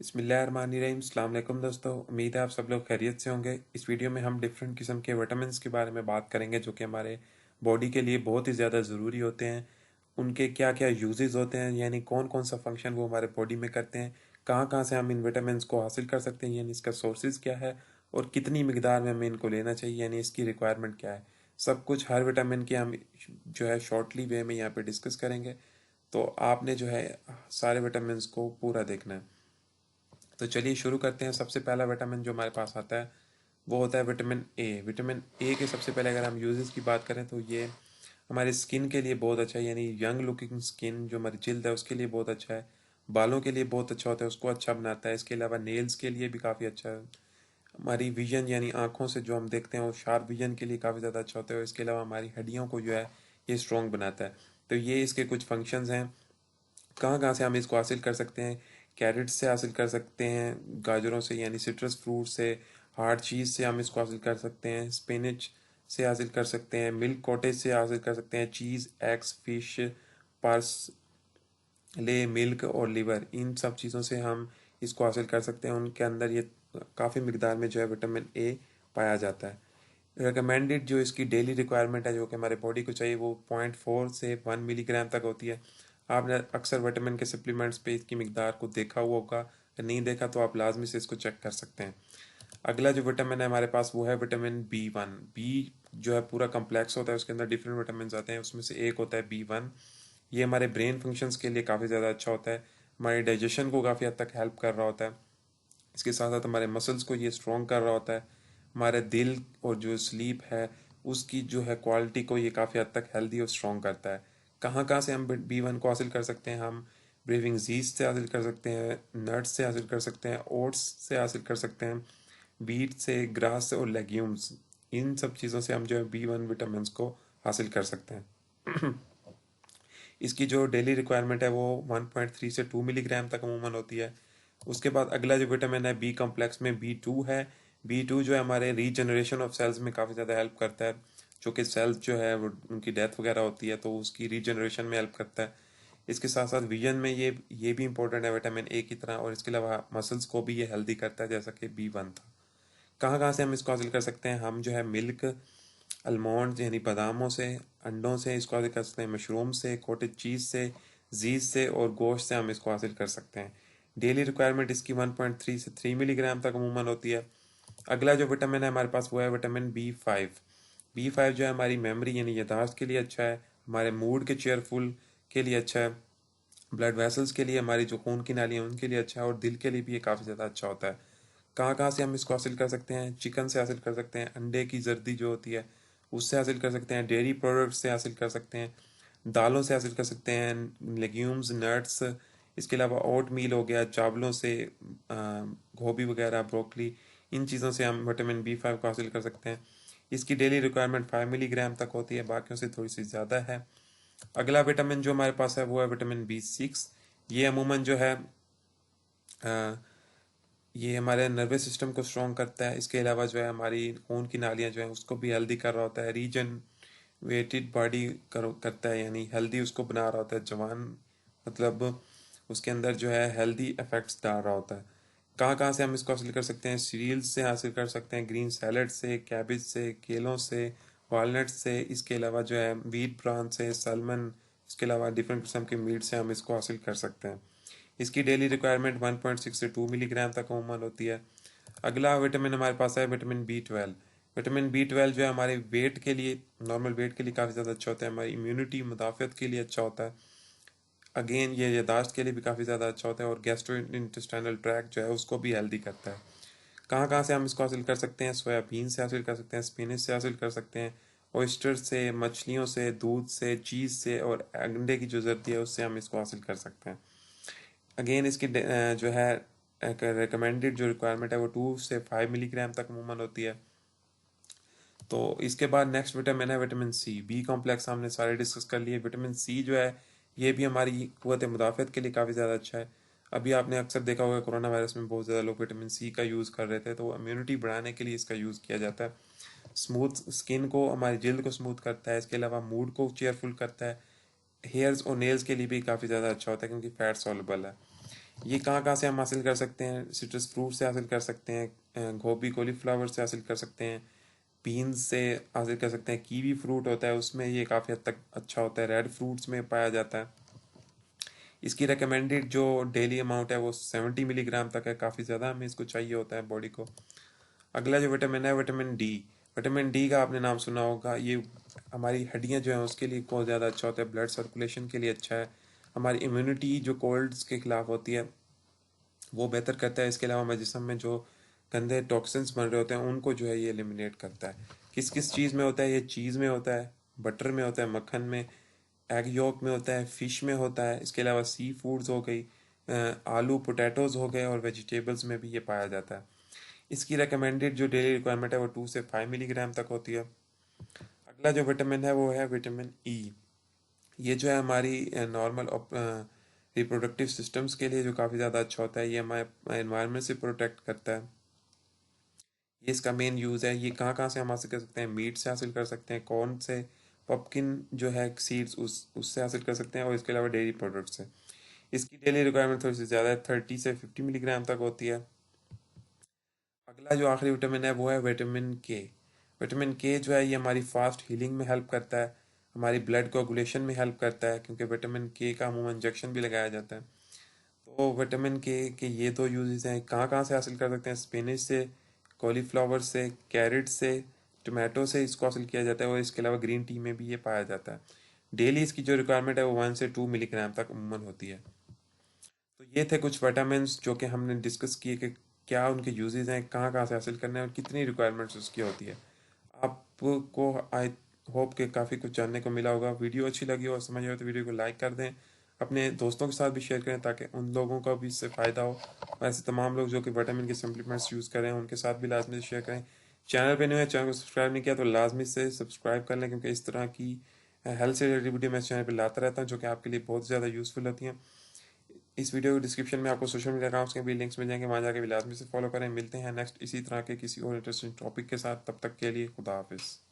बिस्मिल्लाहिर्रहमानिर्रहीम। अस्सलाम वालेकुम दोस्तों, उम्मीद है आप सब लोग खैरियत से होंगे। इस वीडियो में हम डिफरेंट किस्म के विटामिन्स के बारे में बात करेंगे जो कि हमारे बॉडी के लिए बहुत ही ज़्यादा ज़रूरी होते हैं। उनके क्या क्या यूजेस होते हैं, यानी कौन कौन सा फंक्शन वो हमारे बॉडी में करते हैं, कहाँ कहाँ से हम इन विटामिन्स को हासिल कर सकते हैं, यानी इसका सोर्सेज क्या है और कितनी मिकदार में हमें इनको लेना चाहिए, यानी इसकी रिक्वायरमेंट क्या है। सब कुछ हर विटामिन के हम जो है शॉर्टली वे में यहाँ पे डिस्कस करेंगे। तो आपने जो है सारे विटामिन्स को पूरा देखना है। तो चलिए शुरू करते हैं। सबसे पहला विटामिन जो हमारे पास आता है वो होता है विटामिन ए। विटामिन ए के सबसे पहले अगर हम यूजेस की बात करें तो ये हमारे स्किन के लिए बहुत अच्छा है, यानी यंग लुकिंग स्किन जो हमारी जिल्द है उसके लिए बहुत अच्छा है। बालों के लिए बहुत अच्छा होता है, उसको अच्छा बनाता है। इसके अलावा नेल्स के लिए भी काफ़ी अच्छा है। हमारी विजन यानी आंखों से जो हम देखते हैं वो शार्प विजन के लिए काफ़ी ज़्यादा अच्छा होता है। और इसके अलावा हमारी हड्डियों को जो है ये स्ट्रॉन्ग बनाता है। तो ये इसके कुछ फंक्शंस हैं। कहाँ कहाँ से हम इसको हासिल कर सकते हैं? कैरेट्स से हासिल कर सकते हैं, गाजरों से यानी सिट्रस फ्रूट से, हार्ड चीज़ से हम इसको हासिल कर सकते हैं, स्पिनच से हासिल कर सकते हैं, मिल्क कॉटेज से हासिल कर सकते हैं, चीज़, एग्स, फिश, पार्सले, मिल्क और लिवर, इन सब चीज़ों से हम इसको हासिल कर सकते हैं। उनके अंदर ये काफ़ी मिकदार में जो है विटामिन ए पाया जाता है। रिकमेंडेड जो इसकी डेली रिक्वायरमेंट है जो कि हमारे बॉडी को चाहिए वो 0.4 से 1 मिलीग्राम तक होती है। आपने अक्सर विटामिन के सप्लीमेंट्स पे इसकी मिकदार को देखा हुआ होगा, अगर नहीं देखा तो आप लाजमी से इसको चेक कर सकते हैं। अगला जो विटामिन है हमारे पास वो है विटामिन बी 1। बी जो है पूरा कम्प्लेक्स होता है, उसके अंदर डिफरेंट विटामिन आते हैं, उसमें से एक होता है बी 1। ये हमारे ब्रेन फंक्शंस के लिए काफ़ी ज़्यादा अच्छा होता है, हमारे डाइजेशन को काफ़ी हद तक हेल्प कर रहा होता है। इसके साथ साथ हमारे मसल्स को ये स्ट्रॉन्ग कर रहा होता है। हमारे दिल और जो स्लीप है उसकी जो है क्वालिटी को ये काफ़ी हद तक हेल्दी और स्ट्रॉन्ग करता है। कहाँ कहाँ से हम बी 1 को हासिल कर सकते हैं? हम ब्रीविंग जीस्ट से हासिल कर सकते हैं, नट्स से हासिल कर सकते हैं, ओट्स से हासिल कर सकते हैं, बीट से, ग्रास से और लेग्यूम्स, इन सब चीज़ों से हम जो है बी 1 विटामिन को हासिल कर सकते हैं। इसकी जो डेली रिक्वायरमेंट है वो 1.3 से 2 मिलीग्राम तक अमूमन होती है। उसके बाद अगला जो विटामिन है बी कॉम्प्लेक्स में बी 2 है। बी 2 जो है हमारे रीजनरेशन ऑफ सेल्स में काफ़ी ज़्यादा हेल्प करता है। जो कि सेल्स जो है उनकी डेथ वगैरह होती है तो उसकी रीजनरेशन में हेल्प करता है। इसके साथ साथ विजन में ये भी इंपॉर्टेंट है विटामिन ए की तरह। और इसके अलावा मसल्स को भी ये हेल्दी करता है जैसा कि बी 1 था। कहाँ कहाँ से हम इसको हासिल कर सकते हैं? हम जो है मिल्क, आलमंड यानी बादामों से, अंडों से इसको हासिल कर सकते हैं, मशरूम से, कॉटेज चीज़ से, जीज से और गोश्त से हम इसको हासिल कर सकते हैं। डेली रिक्वायरमेंट इसकी 1.3 से 3 मिलीग्राम तक अमूमन होती है। अगला जो विटामिन है हमारे पास वो है विटामिन बी 5। बी 5 जो है हमारी मेमोरी यानी याददाश्त के लिए अच्छा है, हमारे मूड के चेयरफुल के लिए अच्छा है, ब्लड वेसल्स के लिए, हमारी जो खून की नालियाँ उनके लिए अच्छा है और दिल के लिए भी ये काफ़ी ज़्यादा अच्छा होता है। कहाँ कहाँ से हम इसको हासिल कर सकते हैं? चिकन से हासिल कर सकते हैं, अंडे की जर्दी जो होती है उससे हासिल कर सकते हैं, डेयरी प्रोडक्ट्स से हासिल कर सकते हैं, दालों से हासिल कर सकते हैं, लेग्यूम्स, नट्स। इसके अलावा ओट मील हो गया, चावलों से, गोभी वगैरह, ब्रोकली, इन चीज़ों से हम विटामिन बी 5 को हासिल कर सकते हैं। इसकी डेली रिक्वायरमेंट 5 मिलीग्राम तक होती है, बाकियों से थोड़ी सी ज़्यादा है। अगला विटामिन जो हमारे पास है वो है विटामिन बी 6। ये अमूमन जो है अ, ये हमारे नर्वस सिस्टम को स्ट्रॉन्ग करता है। इसके अलावा जो है हमारी खून की नालियाँ जो हैं उसको भी हेल्दी कर रहा होता है, रीजनरेटेड बॉडी करता है, यानी हेल्दी उसको बना रहा होता है, जवान मतलब उसके अंदर जो है हेल्दी इफेक्ट्स डाल रहा होता है। कहाँ कहाँ से हम इसको हासिल कर सकते हैं? सीरियल्स से हासिल कर सकते हैं, ग्रीन सैलड से, कैबिज से, केलों से, वॉलनट्स से। इसके अलावा जो है व्हीट ब्रान से, सलमन, इसके अलावा डिफरेंट किस्म के मीट से हम इसको हासिल कर सकते हैं। इसकी डेली रिक्वायरमेंट 1.6 से 2 मिलीग्राम तक अमूमन होती है। अगला विटामिन हमारे पास है विटामिन बी 12। विटामिन बी 12 जो है हमारे वेट के लिए, नॉर्मल वेट के लिए काफ़ी ज़्यादा अच्छा होता है, हमारी इम्यूनिटी, मुदाफ़त के लिए अच्छा होता है। अगेन ये यादाश्त के लिए भी काफ़ी ज़्यादा अच्छा होता है और गैस्ट्रो इंटेस्टाइनल ट्रैक्ट जो है उसको भी हेल्दी करता है। कहाँ कहाँ से हम इसको हासिल कर सकते हैं? सोयाबीन से हासिल कर सकते हैं, स्पिनच से हासिल कर सकते हैं, ऑयस्टर से, मछलियों से, दूध से, चीज़ से और अंडे की जो जर्दी है उससे हम इसको हासिल कर सकते हैं। अगेन इसकी जो है रिकमेंडेड जो रिक्वायरमेंट है वो 2 से 5 मिलीग्राम तक अमूमन होती है। तो इसके बाद नेक्स्ट विटामिन है विटामिन सी। बी कॉम्प्लेक्स हमने सारे डिस्कस कर लिए। विटामिन सी जो है ये भी हमारी क़ुव्वत मुदाफ़त के लिए काफ़ी ज़्यादा अच्छा है। अभी आपने अक्सर देखा होगा कोरोना वायरस में बहुत ज़्यादा लोग विटामिन सी का यूज़ कर रहे थे, तो इम्यूनिटी बढ़ाने के लिए इसका यूज़ किया जाता है। स्मूथ स्किन को, हमारी जल्द को स्मूथ करता है। इसके अलावा मूड को चेयरफुल करता है। हेयर्स और नेल्स के लिए भी काफ़ी ज़्यादा अच्छा होता है क्योंकि फैट सॉल्युबल है। ये कहाँ कहाँ से हम हासिल कर सकते हैं? सिट्रस फ्रूट से हासिल कर सकते हैं, गोभी कॉलीफ्लावर से हासिल कर सकते हैं, बीन्स से हासिल कर सकते हैं, कीवी फ्रूट होता है उसमें ये काफ़ी हद तक अच्छा होता है, रेड फ्रूट्स में पाया जाता है। इसकी रिकमेंडेड जो डेली अमाउंट है वो 70 मिलीग्राम तक है, काफ़ी ज़्यादा हमें इसको चाहिए होता है बॉडी को। अगला जो विटामिन है विटामिन डी। विटामिन डी का आपने नाम सुना होगा। ये हमारी हड्डियां जो हैं उसके लिए बहुत ज़्यादा अच्छा होता है, ब्लड सर्कुलेशन के लिए अच्छा है, हमारी इम्यूनिटी जो कोल्ड्स के खिलाफ होती है वो बेहतर करता है। इसके अलावा हमारे जिस्म में जो गंदे टॉक्सिन्स बन रहे होते हैं उनको जो है ये एलिमिनेट करता है। किस किस चीज़ में होता है? ये चीज़ में होता है, बटर में होता है, मक्खन में, एग योक में होता है, फिश में होता है। इसके अलावा सी फूड्स हो गई, आलू पोटैटोज हो गए, और वेजिटेबल्स में भी ये पाया जाता है। इसकी रिकमेंडेड जो डेली रिक्वायरमेंट है वो 2 से 5 मिलीग्राम तक होती है। अगला जो विटामिन है वो है विटामिन ई। ये जो है हमारी नॉर्मल रिप्रोडक्टिव सिस्टम्स के लिए जो काफ़ी ज़्यादा अच्छा होता है, ये हमारे एनवायरनमेंट से प्रोटेक्ट करता है। ये इसका मेन यूज़ है। ये कहाँ कहाँ से हम हासिल कर सकते हैं? मीट से हासिल कर सकते हैं, कॉर्न से, पम्पकिन जो है सीड्स उससे हासिल कर सकते हैं, और इसके अलावा डेयरी प्रोडक्ट से। इसकी डेली रिक्वायरमेंट थोड़ी सी ज़्यादा है, 30 से 50 मिलीग्राम तक होती है। अगला जो आखिरी विटामिन है वो है विटामिन के। विटामिन के जो है ये हमारी फास्ट हीलिंग में हेल्प करता है, हमारी ब्लड कोगुलेशन में हेल्प करता है, क्योंकि विटामिन के का अमूमन इंजेक्शन भी लगाया जाता है। तो विटामिन के ये दो यूजेस हैं। कहाँ कहाँ से हासिल कर सकते हैं? स्पिनच से, कॉलीफ्लावर से, कैरेट से, टमाटो से इसको हासिल किया जाता है, और इसके अलावा ग्रीन टी में भी ये पाया जाता है। डेली इसकी जो रिक्वायरमेंट है वो 1 से 2 मिलीग्राम तक अमूमन होती है। तो ये थे कुछ विटामिन्स जो कि हमने डिस्कस किए कि क्या उनके यूजेस हैं, कहाँ कहाँ से हासिल करने हैं, और कितनी रिक्वायरमेंट्स उसकी होती है। आपको आई होप कि काफ़ी कुछ जानने को मिला होगा। वीडियो अच्छी लगी हो और समझ आए तो वीडियो को लाइक कर दें, अपने दोस्तों के साथ भी शेयर करें ताकि उन लोगों का भी इससे फ़ायदा हो। और ऐसे तमाम लोग जो कि विटामिन के सप्लीमेंट्स यूज़ करें उनके साथ भी लाजमी से शेयर करें। चैनल पे नहीं है, चैनल को सब्सक्राइब नहीं किया तो लाजमी से सब्सक्राइब कर लें, क्योंकि इस तरह की हेल्थ से रिलेटेड वीडियो मैं इस चैनल पर लाता रहता हूँ जो कि आपके लिए बहुत ज़्यादा यूज़फुल होती हैं। इस वीडियो के डिस्क्रिप्शन में आपको सोशल मीडिया अकाउंट्स के भी लिंक्स मिल जाएंगे, वहाँ जाके भी लाजमी से फॉलो करें। मिलते हैं नेक्स्ट इसी तरह के किसी और इंटरेस्टिंग टॉपिक के साथ, तब तक के लिए खुदा हाफिज़।